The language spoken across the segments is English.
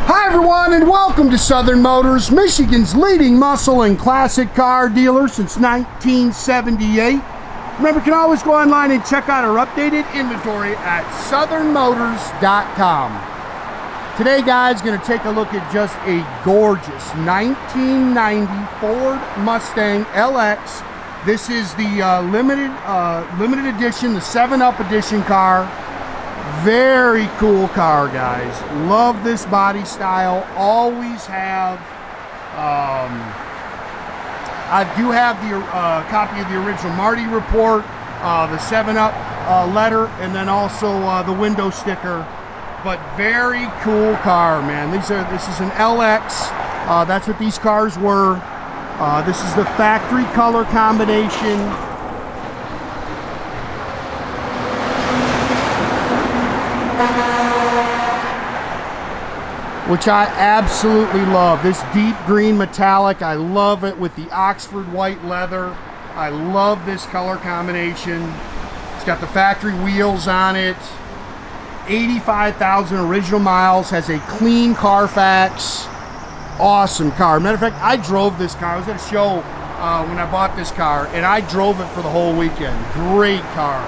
Hi everyone, and welcome to Southern Motors, Michigan's leading muscle and classic car dealer since 1978. Remember, you can always go online and check out our updated inventory at southernmotors.com. Today, guys, going to take a look at just a gorgeous 1990 Ford Mustang LX. This is the limited edition, the 7-Up edition car. Very cool car, guys. Love this body style. Always have. I do have the copy of the original Marti Report, the 7-Up letter, and then also the window sticker. But very cool car, man. This is an LX. That's what these cars were. This is the factory color combination. Which I absolutely love. This deep green metallic, I love it with the Oxford white leather. I love this color combination. It's got the factory wheels on it. 85,000 original miles, has a clean Carfax. Awesome car. Matter of fact, I drove this car. I was at a show when I bought this car, and I drove it for the whole weekend. Great car.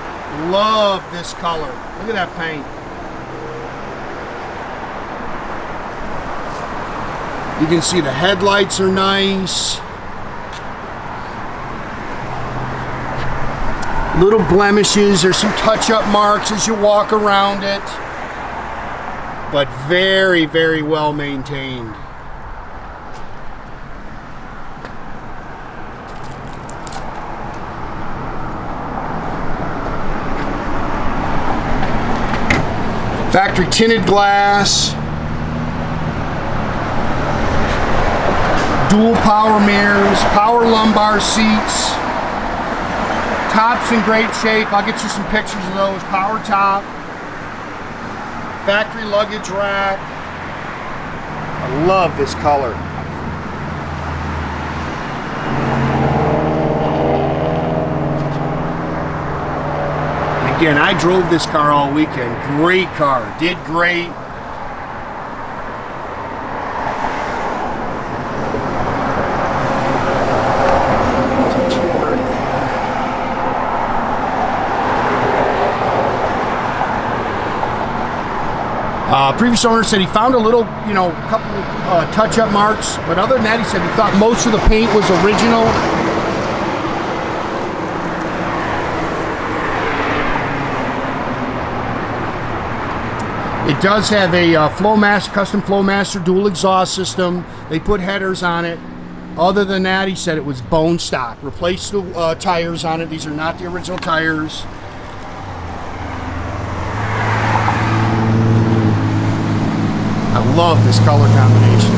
Love this color. Look at that paint. You can see the headlights are nice. Little blemishes. There's some touch-up marks as you walk around it. But very, very well maintained. Factory tinted glass. Dual power mirrors, power lumbar seats. Top's in great shape. I'll get you some pictures of those. Power top. Factory luggage rack. I love this color. And again, I drove this car all weekend. Great car. Did great. Previous owner said he found a little, couple touch-up marks, but other than that, he said he thought most of the paint was original. It does have a Flowmaster, custom Flowmaster dual exhaust system. They put headers on it. Other than that, he said it was bone stock. Replaced the tires on it. These are not the original tires. I love this color combination.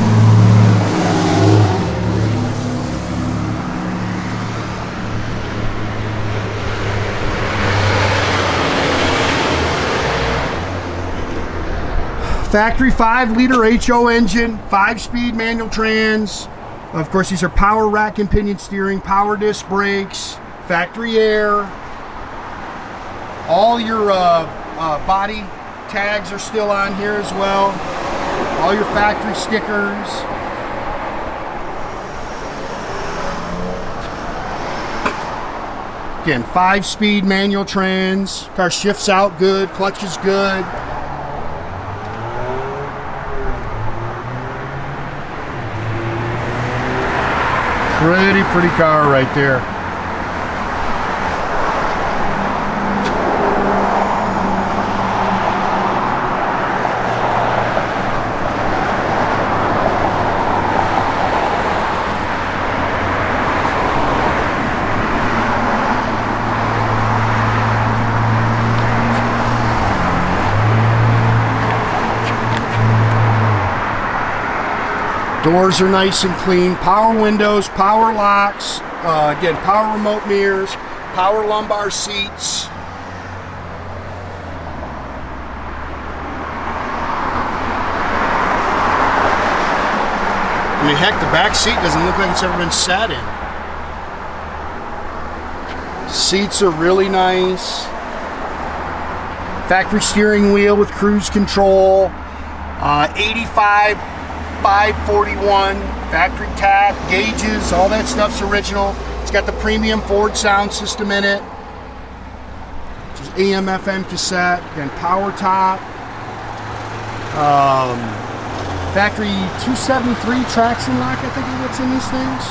Factory 5-liter HO engine, 5-speed manual trans. Of course, these are power rack and pinion steering, power disc brakes, factory air. All your body tags are still on here as well. All your factory stickers. Again, 5-speed manual trans. Car shifts out good, clutch is good. Pretty car right there. Doors are nice and clean. Power windows, power locks. Again, power remote mirrors, power lumbar seats. I mean, heck, the back seat doesn't look like it's ever been sat in. Seats are really nice. Factory steering wheel with cruise control. 85 541 factory tach, gauges, all that stuff's original. It's got the premium Ford sound system in it, which is AM FM cassette, then power top, factory 273 traction lock, I think is what's in these things.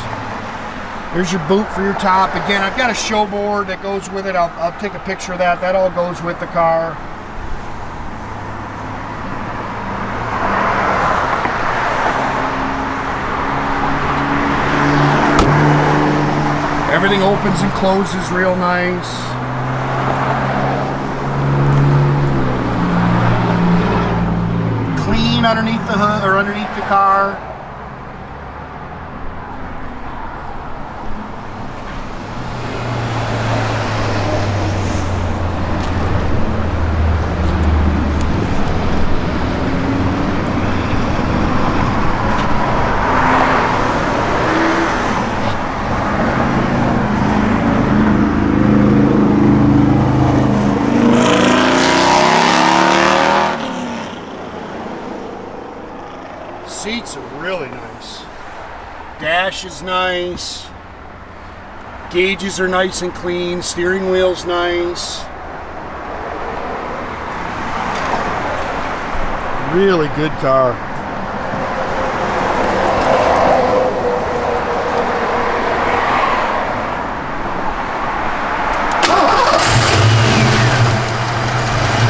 There's your boot for your top. Again, I've got a show board that goes with it. I'll take a picture of that. That all goes with the car. Everything opens and closes real nice. Clean underneath the hood or underneath the car. Seats are really nice. Dash is nice. Gauges are nice and clean. Steering wheel's nice. Really good car.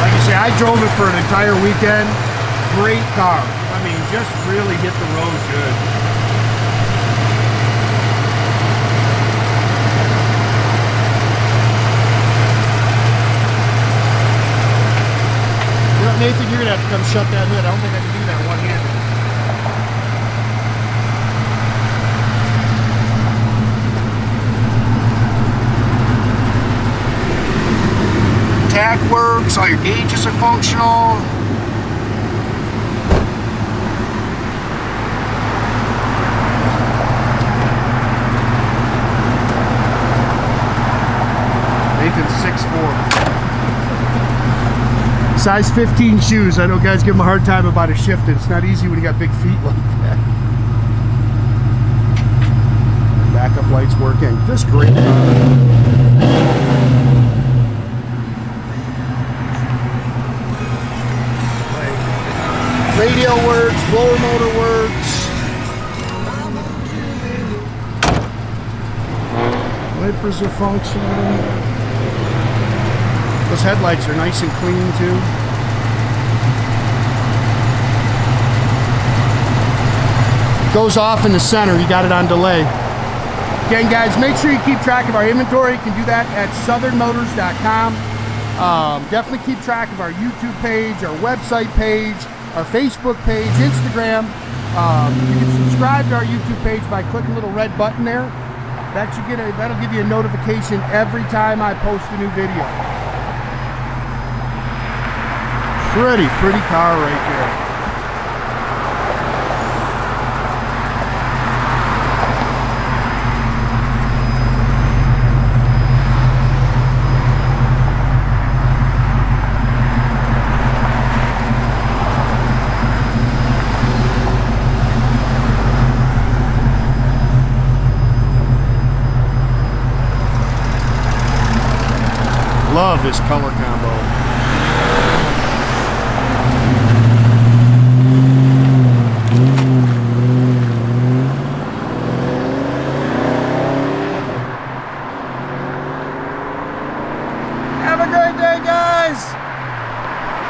Like I say, I drove it for an entire weekend. Great car. I mean, just really hit the road good. You know, Nathan, you're going to have to come shut that hood. I don't think I can do that one-handed. Tach works, all your gauges are functional. Nathan's 6'4". Size 15 shoes. I know guys give him a hard time about it shifting. It's not easy when you got big feet like that. Backup lights working. Just great. Radio works, blower motor works. Wipers are functional. Those headlights are nice and clean too. Goes off in the center, you got it on delay. Again guys, make sure you keep track of our inventory. You can do that at southernmotors.com. Definitely keep track of our YouTube page, our website page, our Facebook page, Instagram. You can subscribe to our YouTube page by clicking the little red button there. That'll give you a notification every time I post a new video. Pretty car right there. Love this color